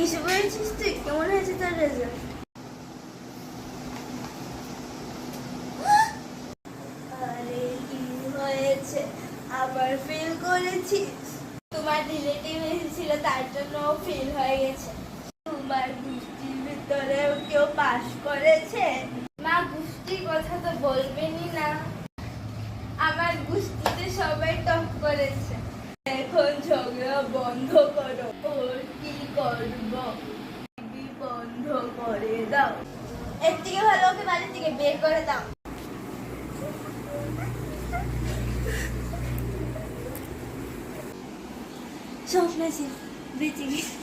এসে পড়েছিস তুই? কেমন হয়েছে তোর রেজাল্ট? আরে কি হয়েছে, আবার ফেল করেছিস? তোমার রিলেটিভ এসেছিল, তার জন্য ফেল হয়ে গেছে। তোমার গোষ্ঠীর ভিতরেও কেউ পাস করেছে? মা, গোষ্ঠীর কথা তো বলবেনই না। আমার গোষ্ঠীতে সবাই টপ করেছে। এখন ঝগড়া বন্ধ করো। ওর কি করব? বন্ধ করে দাও। এর থেকে ভালো ওকে বাড়ি থেকে বের করে দাও। স্বপ্ন ছিল বেঁচে গেছে।